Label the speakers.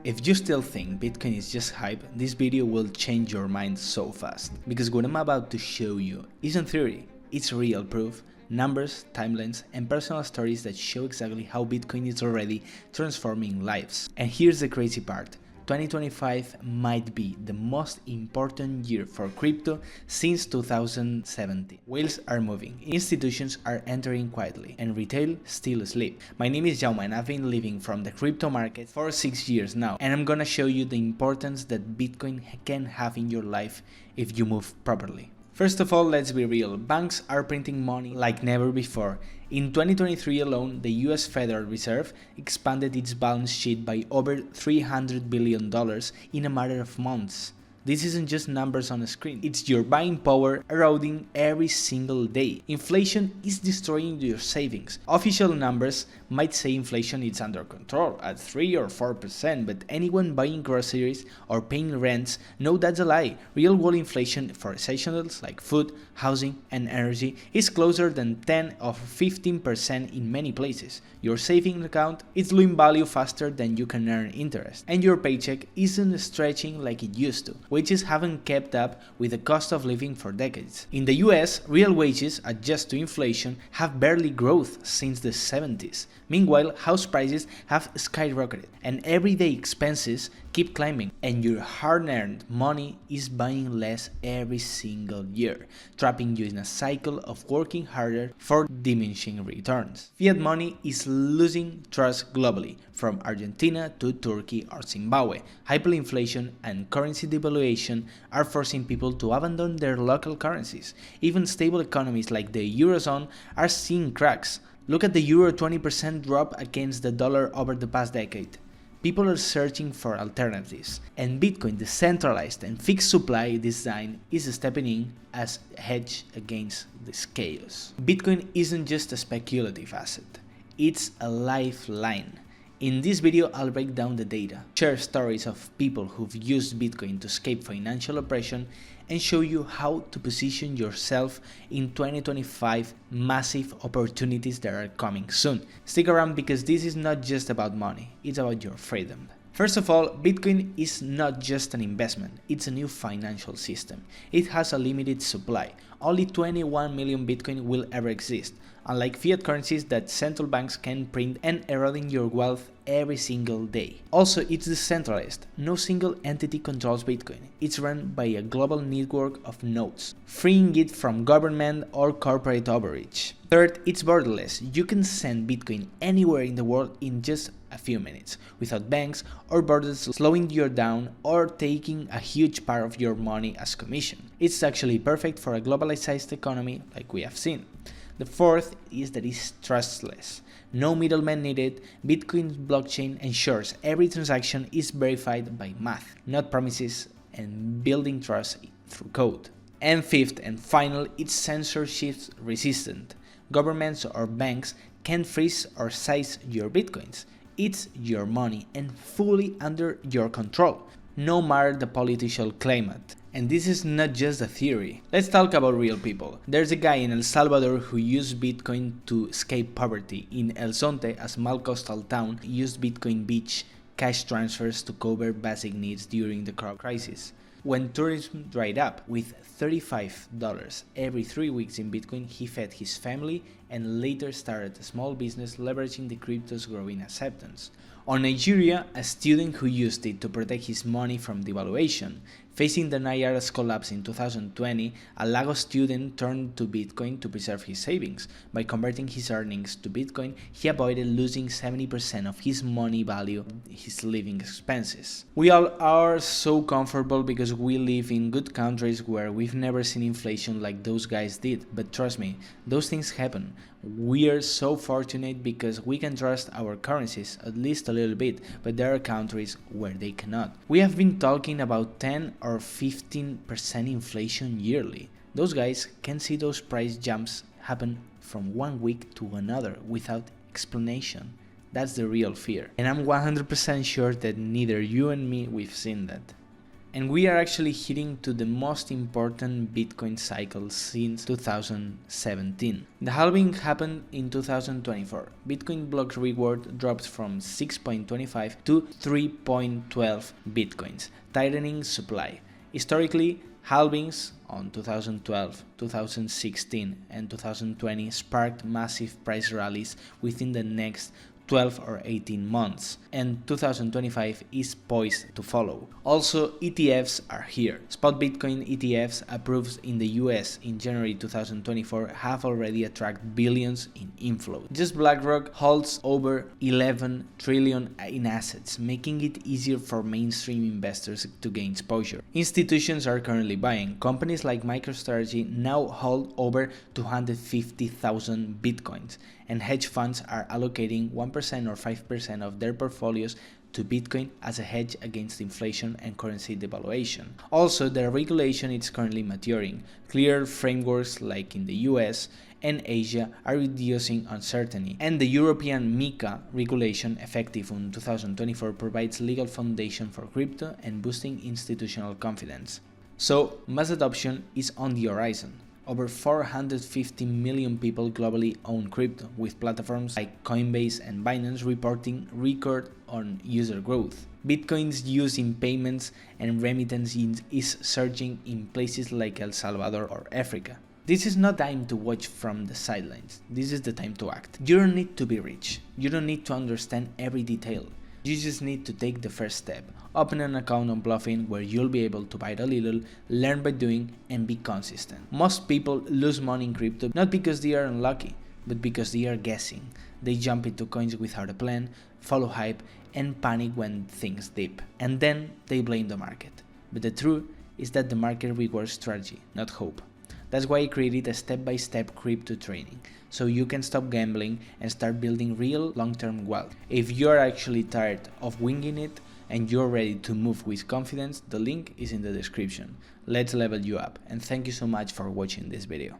Speaker 1: If you still think Bitcoin is just hype, this video will change your mind so fast. Because what I'm about to show you isn't theory, it's real proof, numbers, timelines, and personal stories that show exactly how Bitcoin is already transforming lives. And here's the crazy part. 2025 might be the most important year for crypto since 2017. Wheels are moving, institutions are entering quietly, and retail still asleep. My name is Jaume and I've been living from the crypto market for 6 years now, and I'm gonna show you the importance that Bitcoin can have in your life if you move properly. First of all, let's be real, banks are printing money like never before. In 2023 alone, the US Federal Reserve expanded its balance sheet by over $300 billion in a matter of months. This isn't just numbers on a screen, it's your buying power eroding every single day. Inflation is destroying your savings. Official numbers might say inflation is under control at 3 or 4%, but anyone buying groceries or paying rents know that's a lie. Real world inflation for essentials like food, housing, and energy is closer than 10 or 15% in many places. Your savings account is losing value faster than you can earn interest, and your paycheck isn't stretching like it used to. Wages haven't kept up with the cost of living for decades. In the US, real wages, adjusted to inflation, have barely grown since the 70s. Meanwhile, house prices have skyrocketed, and everyday expenses keep climbing, and your hard-earned money is buying less every single year, trapping you in a cycle of working harder for diminishing returns. Fiat money is losing trust globally, from Argentina to Turkey or Zimbabwe. Hyperinflation and currency devaluation are forcing people to abandon their local currencies. Even stable economies like the Eurozone are seeing cracks. Look at the euro 20% drop against the dollar over the past decade. People are searching for alternatives, and Bitcoin, the centralized and fixed supply design, is stepping in as a hedge against this chaos. Bitcoin isn't just a speculative asset, it's a lifeline. In this video, I'll break down the data, share stories of people who've used Bitcoin to escape financial oppression, and show you how to position yourself in 2025 massive opportunities that are coming soon. Stick around because this is not just about money, it's about your freedom. First of all, Bitcoin is not just an investment, it's a new financial system. It has a limited supply. Only 21 million Bitcoin will ever exist, unlike fiat currencies that central banks can print and eroding your wealth every single day. Also, it's decentralized. No single entity controls Bitcoin. It's run by a global network of nodes, freeing it from government or corporate overreach. Third, it's borderless. You can send Bitcoin anywhere in the world in just a few minutes, without banks or borders slowing you down or taking a huge part of your money as commission. It's actually perfect for a globalized economy like we have seen. The fourth is that it's trustless. No middleman needed. Bitcoin's blockchain ensures every transaction is verified by math, not promises, and building trust through code. And fifth and final, it's censorship resistant. Governments or banks can't freeze or seize your Bitcoins. It's your money and fully under your control, no matter the political climate. And this is not just a theory. Let's talk about real people. There's a guy in El Salvador who used Bitcoin to escape poverty. In El Zonte, a small coastal town, used Bitcoin Beach cash transfers to cover basic needs during the crop crisis. When tourism dried up, with $35 every 3 weeks in Bitcoin, he fed his family and later started a small business leveraging the crypto's growing acceptance. On Nigeria, a student who used it to protect his money from devaluation. Facing the Naira's collapse in 2020, a Lagos student turned to Bitcoin to preserve his savings. By converting his earnings to Bitcoin, he avoided losing 70% of his money value, his living expenses. We all are so comfortable because we live in good countries where we've never seen inflation like those guys did, but trust me, those things happen. We are so fortunate because we can trust our currencies, at least a little bit, but there are countries where they cannot. We have been talking about 10 or 15% inflation yearly. Those guys can see those price jumps happen from 1 week to another without explanation. That's the real fear. And I'm 100% sure that neither you and me we've seen that. And we are actually hitting to the most important Bitcoin cycle since 2017. The halving happened in 2024. Bitcoin block reward dropped from 6.25 to 3.12 Bitcoins, tightening supply. Historically, halvings on 2012, 2016, and 2020 sparked massive price rallies within the next 12 or 18 months, and 2025 is poised to follow. Also, ETFs are here. Spot Bitcoin ETFs approved in the US in January 2024 have already attracted billions in inflow. Just BlackRock holds over 11 trillion in assets, making it easier for mainstream investors to gain exposure. Institutions are currently buying. Companies like MicroStrategy now hold over 250,000 Bitcoins, and hedge funds are allocating 1% or 5% of their portfolios to Bitcoin as a hedge against inflation and currency devaluation. Also, the regulation is currently maturing. Clear frameworks like in the US and Asia are reducing uncertainty, and the European MiCA regulation, effective in 2024, provides legal foundation for crypto and boosting institutional confidence. So, mass adoption is on the horizon. Over 450 million people globally own crypto, with platforms like Coinbase and Binance reporting record on user growth. Bitcoin's use in payments and remittances is surging in places like El Salvador or Africa. This is not time to watch from the sidelines. This is the time to act. You don't need to be rich. You don't need to understand every detail. You just need to take the first step. Open an account on Bluffin where you'll be able to buy a little, learn by doing, and be consistent. Most people lose money in crypto not because they are unlucky, but because they are guessing. They jump into coins without a plan, follow hype, and panic when things dip. And then they blame the market. But the truth is that the market rewards strategy, not hope. That's why I created a step-by-step crypto training, so you can stop gambling and start building real long-term wealth. If you're actually tired of winging it and you're ready to move with confidence, the link is in the description. Let's level you up, and thank you so much for watching this video.